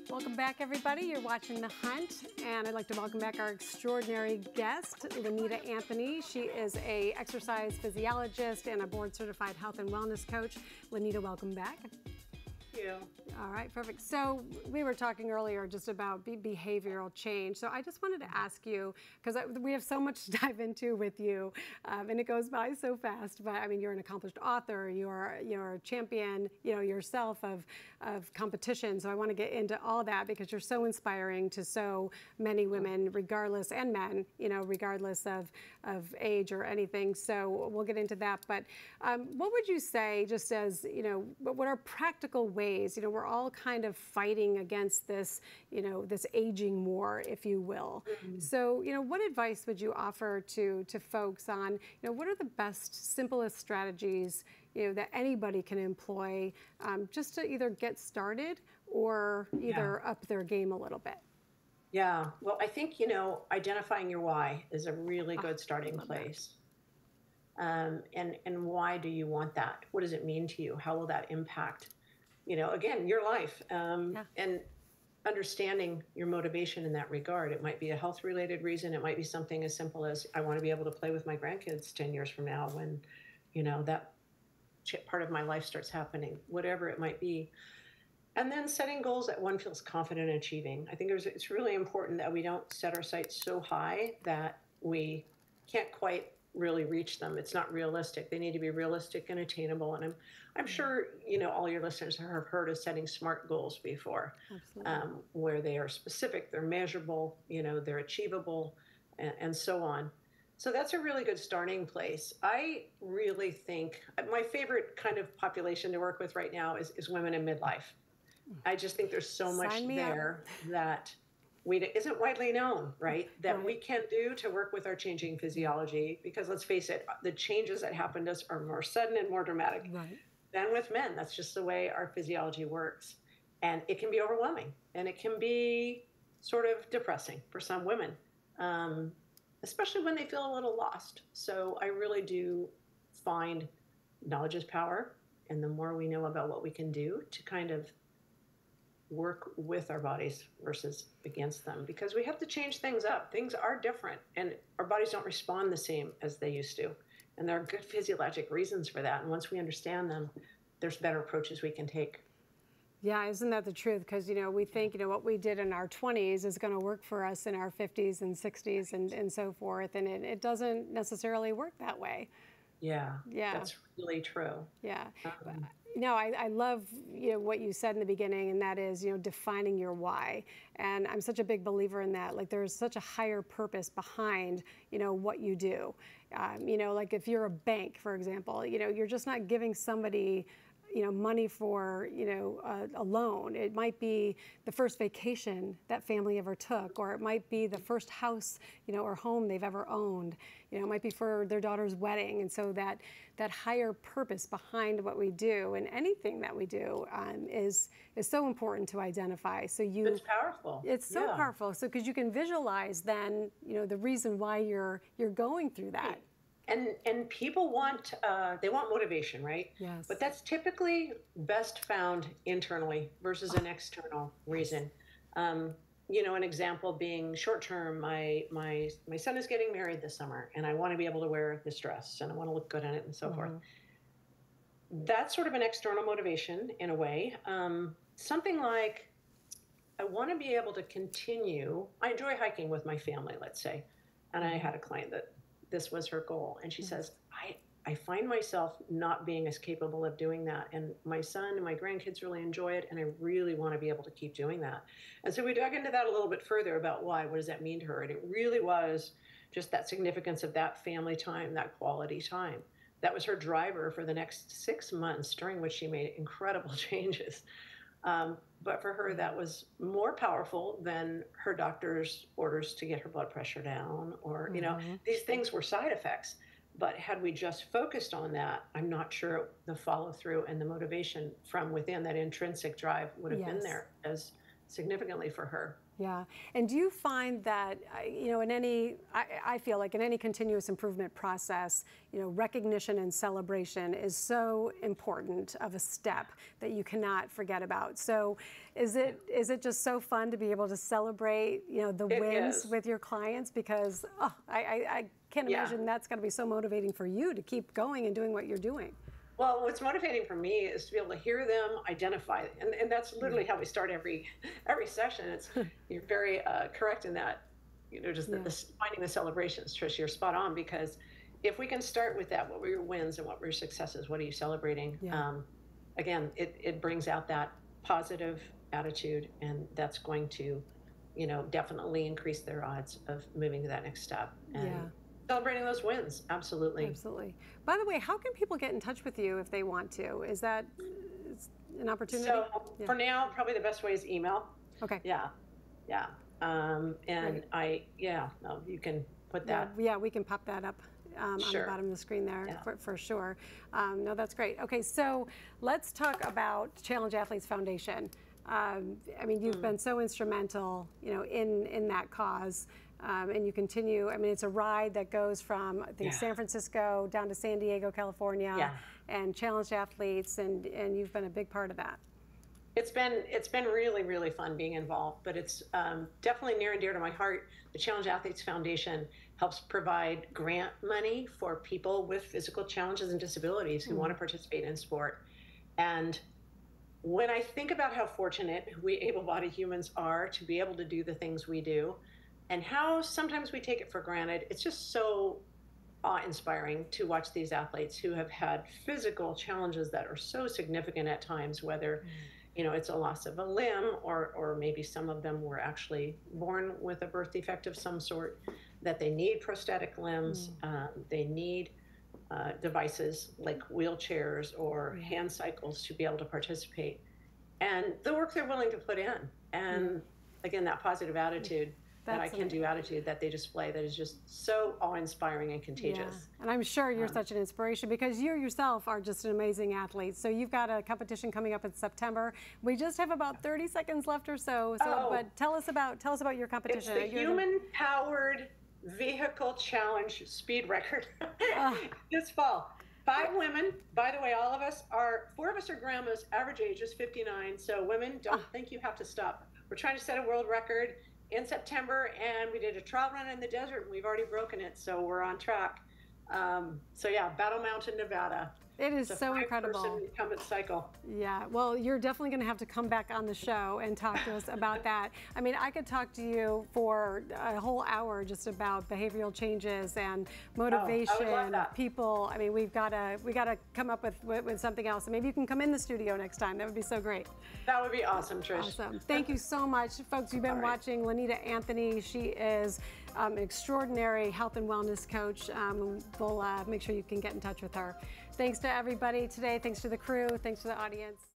Welcome back, everybody. You're watching The Hunt, and I'd like to welcome back our extraordinary guest, Lenita Anthony. She is an exercise physiologist and a board-certified health and wellness coach. Lenita, welcome back. Thank you. All right, perfect. So we were talking earlier just about behavioral change. So I just wanted to ask you, because we have so much to dive into with you, and it goes by so fast. But I mean, you're an accomplished author. You're a champion, yourself of competition. So I want to get into all that because you're so inspiring to so many women, regardless, and men, regardless of age or anything. So we'll get into that. But what would you say, just as what are practical ways? We're all kind of fighting against this, this aging war, if you will. Mm-hmm. So, what advice would you offer to folks on, what are the best, simplest strategies, that anybody can employ just to either get started or either up their game a little bit? Yeah, well, I think, identifying your why is a really good starting place. And why do you want that? What does it mean to you? How will that impact again, your life, and understanding your motivation in that regard. It might be a health-related reason. It might be something as simple as, I want to be able to play with my grandkids 10 years from now when, that part of my life starts happening, whatever it might be. And then setting goals that one feels confident in achieving. I think it's really important that we don't set our sights so high that we can't quite really reach them. It's not realistic. They need to be realistic and attainable. And I'm sure, all your listeners have heard of setting SMART goals before, where they are specific, they're measurable, they're achievable, and so on. So that's a really good starting place. I really think my favorite kind of population to work with right now is women in midlife. I just think there's so much there that isn't widely known, right? That we can do to work with our changing physiology, because let's face it, the changes that happen to us are more sudden and more dramatic than with men. That's just the way our physiology works. And it can be overwhelming, and it can be sort of depressing for some women, especially when they feel a little lost. So I really do find knowledge is power. And the more we know about what we can do to kind of work with our bodies versus against them, because we have to change things up. Things are different, and our bodies don't respond the same as they used to. And there are good physiologic reasons for that. And once we understand them, there's better approaches we can take. Yeah, isn't that the truth? Because, we think, what we did in our 20s is going to work for us in our 50s and 60s and so forth. And it doesn't necessarily work that way. Yeah, that's really true. Yeah. I love what you said in the beginning, and that is defining your why. And I'm such a big believer in that. Like, there's such a higher purpose behind what you do. Like if you're a bank, for example, you're just not giving somebody money for, a loan. It might be the first vacation that family ever took, or it might be the first house, or home they've ever owned. It might be for their daughter's wedding. And so that higher purpose behind what we do and anything that we do is so important to identify. So it's powerful. It's so powerful. So because you can visualize then, the reason why you're going through that. And people want motivation, right? Yes. But that's typically best found internally versus an external reason. An example being short term. My son is getting married this summer, and I want to be able to wear this dress, and I want to look good in it, and so forth. That's sort of an external motivation in a way. Something like, I want to be able to continue. I enjoy hiking with my family, let's say, and I had a client that this was her goal. And she says, I find myself not being as capable of doing that. And my son and my grandkids really enjoy it. And I really want to be able to keep doing that. And so we dug into that a little bit further about why, what does that mean to her? And it really was just that significance of that family time, that quality time. That was her driver for the next 6 months, during which she made incredible changes. But for her, that was more powerful than her doctor's orders to get her blood pressure down, or, these things were side effects. But had we just focused on that, I'm not sure the follow through and the motivation from within, that intrinsic drive, would have been there as significantly for her. Yeah. And do you find that, you know, in any, I feel like in any continuous improvement process, you know, recognition and celebration is so important of a step that you cannot forget about. So is it just so fun to be able to celebrate, you know, the wins with your clients? Because I can't imagine that's got to be so motivating for you to keep going and doing what you're doing. Well, what's motivating for me is to be able to hear them, identify, and that's literally how we start every session. It's you're very correct in that, you know, just finding the celebrations. Trish, you're spot on, because if we can start with that, what were your wins and what were your successes? What are you celebrating? Again, it brings out that positive attitude, and that's going to, you know, definitely increase their odds of moving to that next step. And celebrating those wins, absolutely. Absolutely. By the way, how can people get in touch with you if they want to? Is that an opportunity? So for now, probably the best way is email. Okay. Yeah. And you can put that. Yeah, we can pop that up on the bottom of the screen there for sure. No, that's great. Okay, so let's talk about Challenge Athletes Foundation. I mean, you've been so instrumental, you know, in that cause. And you continue, I mean, it's a ride that goes from, I think, San Francisco down to San Diego, California, and challenged athletes, and you've been a big part of that. It's been really, really fun being involved, but it's definitely near and dear to my heart. The Challenge Athletes Foundation helps provide grant money for people with physical challenges and disabilities who want to participate in sport. And when I think about how fortunate we able-bodied humans are to be able to do the things we do, and how sometimes we take it for granted, it's just so awe-inspiring to watch these athletes who have had physical challenges that are so significant at times, whether you know, it's a loss of a limb, or maybe some of them were actually born with a birth defect of some sort, that they need prosthetic limbs, they need devices like wheelchairs or hand cycles to be able to participate. And the work they're willing to put in, and again, that positive attitude, that I can do attitude that they display, that is just so awe-inspiring and contagious. And I'm sure you're such an inspiration, because you yourself are just an amazing athlete. So you've got a competition coming up in September. We just have about 30 seconds left or so. But tell us about your competition. It's the human-powered vehicle challenge speed record this fall. 5 women, by the way, all of us are, 4 of us are grandmas, average age is 59. So women, don't think you have to stop. We're trying to set a world record in September, and we did a trial run in the desert, and we've already broken it, so we're on track. So yeah, Battle Mountain, Nevada. It is so incredible. 5-person incumbent cycle. Yeah, well, you're definitely going to have to come back on the show and talk to us about that. I mean, I could talk to you for a whole hour just about behavioral changes and motivation, people. I mean, we got to come up with something else. And maybe you can come in the studio next time. That would be so great. That would be awesome, Trish. Awesome. Thank you so much, folks. You've been watching Lenita Anthony. She is an extraordinary health and wellness coach. We'll make sure you can get in touch with her. Thanks to everybody today. Thanks to the crew. Thanks to the audience.